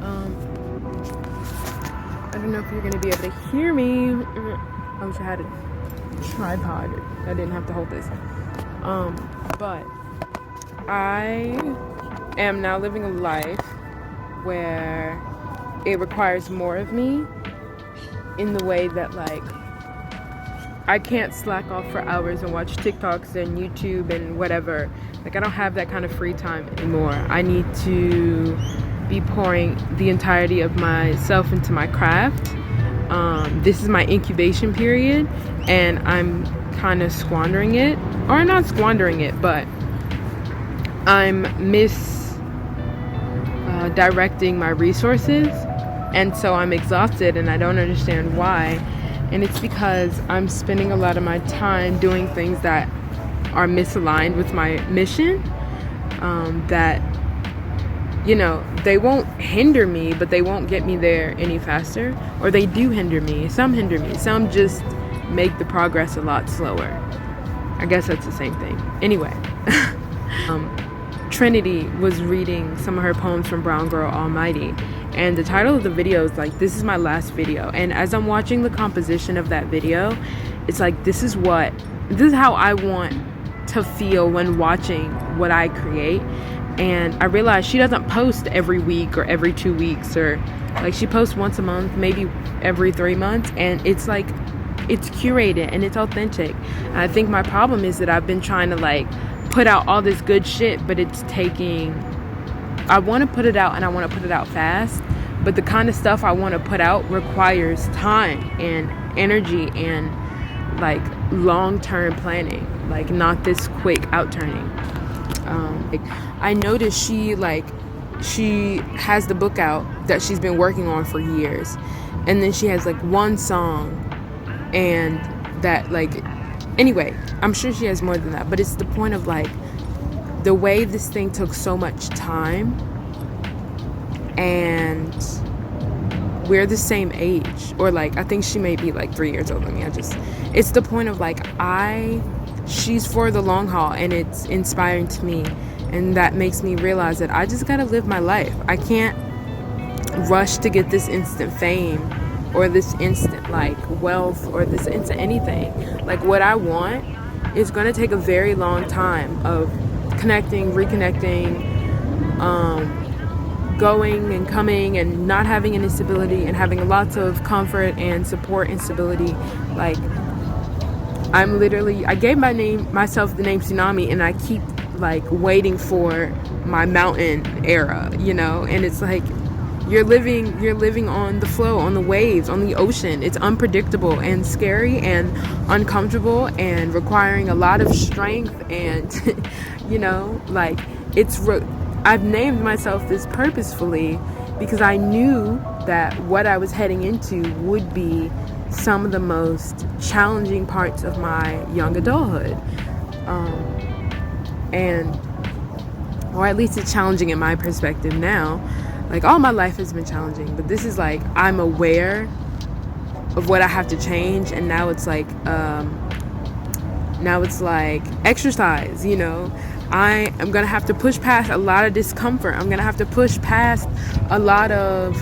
I don't know if you're gonna be able to hear me. I wish I had a tripod. I didn't have to hold this. But I am now living a life where it requires more of me in the way that, like, I can't slack off for hours and watch TikToks and YouTube and whatever. Like, I don't have that kind of free time anymore. I need to be pouring the entirety of myself into my craft. This is my incubation period, and I'm kind of squandering it. Or not squandering it, but I'm directing my resources, and so I'm exhausted and I don't understand why. And it's because I'm spending a lot of my time doing things that are misaligned with my mission, that, you know, they won't hinder me, but they won't get me there any faster. Or they do hinder me. Some hinder me. Some just make the progress a lot slower. I guess that's the same thing. Anyway, Trinity was reading some of her poems from Brown Girl Almighty, and the title of the video is like, "This is my last video." And as I'm watching the composition of that video, it's like, this is how I want to feel when watching what I create. And I realized she doesn't post every week or every 2 weeks, or like, she posts once a month, maybe every 3 months, and it's like, it's curated and it's authentic. And I think my problem is that I've been trying to, like, put out all this good shit, but it's taking, I want to put it out and I want to put it out fast, but the kind of stuff I want to put out requires time and energy and, like, long-term planning, like, not this quick outturning. I noticed she has the book out that she's been working on for years, and then she has, like, one song, and that, like, anyway, I'm sure she has more than that, but it's the point of, like, the way this thing took so much time, and we're the same age, or, like, I think she may be, like, 3 years older than me. It's the point of, like, she's for the long haul, and it's inspiring to me, and that makes me realize that I just gotta live my life. I can't rush to get this instant fame, or this instant, like, wealth, or this instant anything. Like, what I want is going to take a very long time of connecting, reconnecting, going and coming, and not having any stability, and having lots of comfort and support and stability. Like, I gave myself the name Tsunami, and I keep, like, waiting for my mountain era, you know. And it's like, you're living on the flow, on the waves, on the ocean. It's unpredictable and scary and uncomfortable and requiring a lot of strength, and you know, like, I've named myself this purposefully because I knew that what I was heading into would be some of the most challenging parts of my young adulthood, or at least it's challenging in my perspective now. Like, all my life has been challenging, but this is like, I'm aware of what I have to change, and now it's like exercise, you know. I am gonna have to push past a lot of discomfort. I'm gonna have to push past a lot of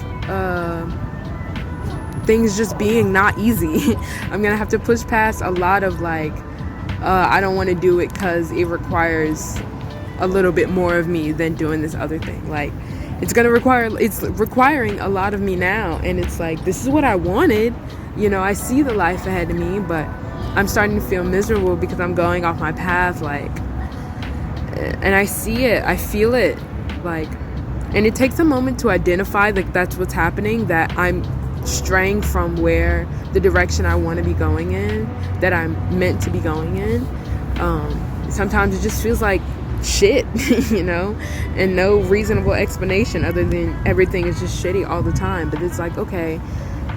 things just being not easy. I'm gonna have to push past a lot of, like, I don't want to do it because it requires a little bit more of me than doing this other thing. Like, it's requiring a lot of me now, and it's like, this is what I wanted, you know. I see the life ahead of me, but I'm starting to feel miserable because I'm going off my path, like, and I see it, I feel it, like, and it takes a moment to identify, like, that's what's happening, that I'm straying from where the direction I want to be going in, that I'm meant to be going in. Sometimes it just feels like shit, you know, and no reasonable explanation other than everything is just shitty all the time. But it's like, okay,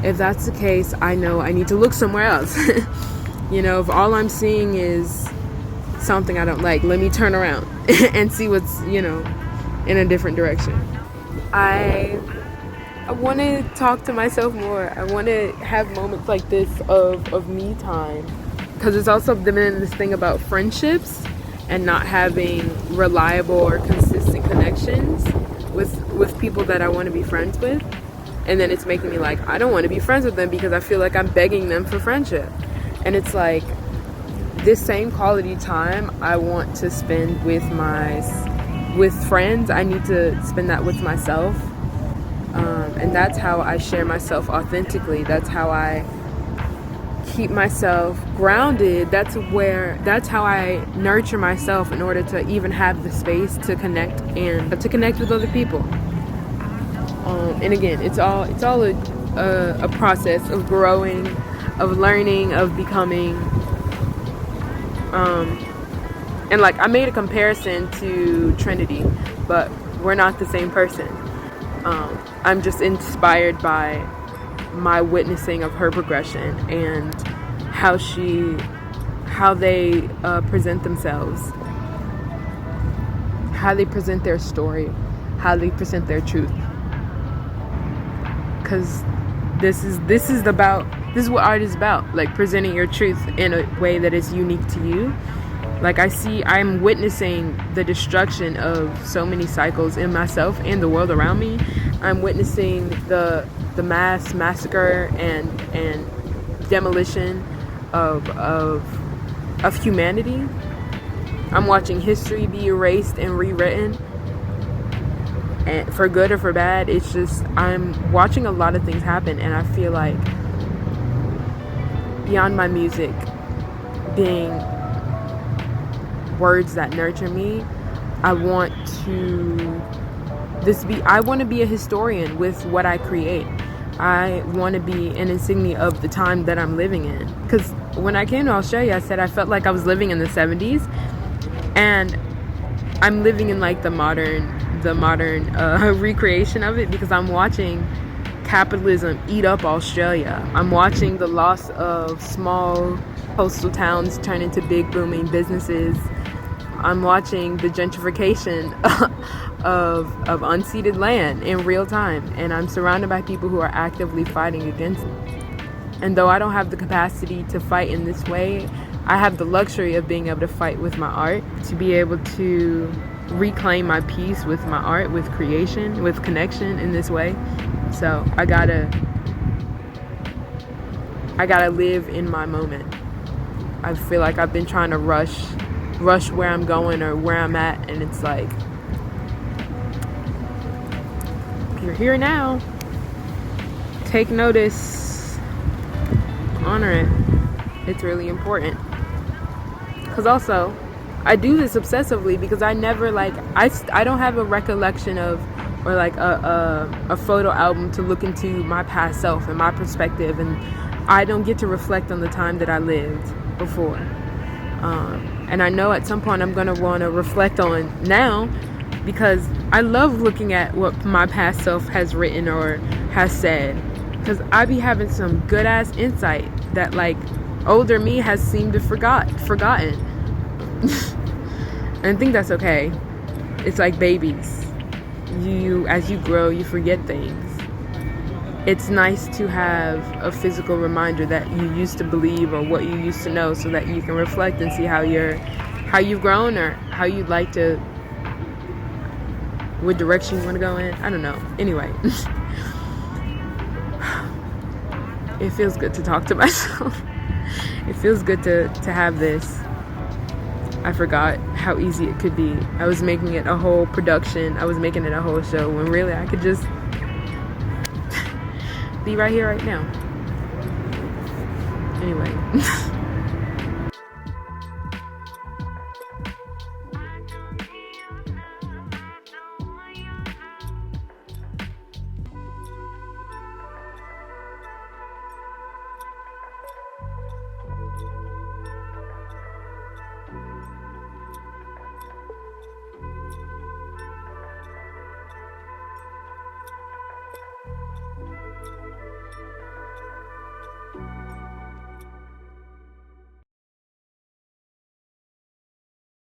if that's the case, I know I need to look somewhere else. You know, if all I'm seeing is something I don't like, let me turn around and see what's, you know, in a different direction. I want to talk to myself more. I want to have moments like this of me time, because it's also been this thing about friendships and not having reliable or consistent connections. with people that I want to be friends with, and then it's making me like, I don't want to be friends with them because I feel like I'm begging them for friendship. And it's like, this same quality time I want to spend with friends, I need to spend that with myself. And that's how I share myself authentically. That's how I keep myself grounded. That's how I nurture myself in order to even have the space to connect and to connect with other people. And again, it's all a process of growing, of learning, of becoming. And like, I made a comparison to Trinity, but we're not the same person. I'm just inspired by my witnessing of her progression and how they present themselves, how they present their story, how they present their truth. Because this is what art is about, like presenting your truth in a way that is unique to you. Like, I'm witnessing the destruction of so many cycles in myself and the world around me. I'm witnessing the mass massacre and demolition of humanity. I'm watching history be erased and rewritten, and for good or for bad. It's just, I'm watching a lot of things happen, and I feel like, beyond my music being words that nurture me, I want to be a historian with what I create. I want to be an insignia of the time that I'm living in. Because when I came to Australia, I said I felt like I was living in the 70s, and I'm living in like the modern recreation of it, because I'm watching capitalism eat up Australia. I'm watching the loss of small coastal towns turn into big booming businesses. I'm watching the gentrification of unceded land in real time, and I'm surrounded by people who are actively fighting against it. And though I don't have the capacity to fight in this way, I have the luxury of being able to fight with my art, to be able to reclaim my peace with my art, with creation, with connection in this way. So I gotta live in my moment. I feel like I've been trying to rush where I'm going or where I'm at, and it's like, you're here now, take notice, honor it. It's really important. Because also, I do this obsessively because I never, like, I don't have a recollection of, or like a photo album to look into my past self and my perspective, and I don't get to reflect on the time that I lived before. And I know at some point I'm going to want to reflect on now, because I love looking at what my past self has written or has said, because I be having some good ass insight that like older me has seemed to forgotten. And I think that's okay. It's like babies. As you grow, you forget things. It's nice to have a physical reminder that you used to believe or what you used to know, so that you can reflect and see how you've grown, or how you'd like to, what direction you want to go in. I don't know. Anyway, it feels good to talk to myself. It feels good to have this. I forgot how easy it could be. I was making it a whole production. I was making it a whole show, when really I could just be right here, right now. Anyway.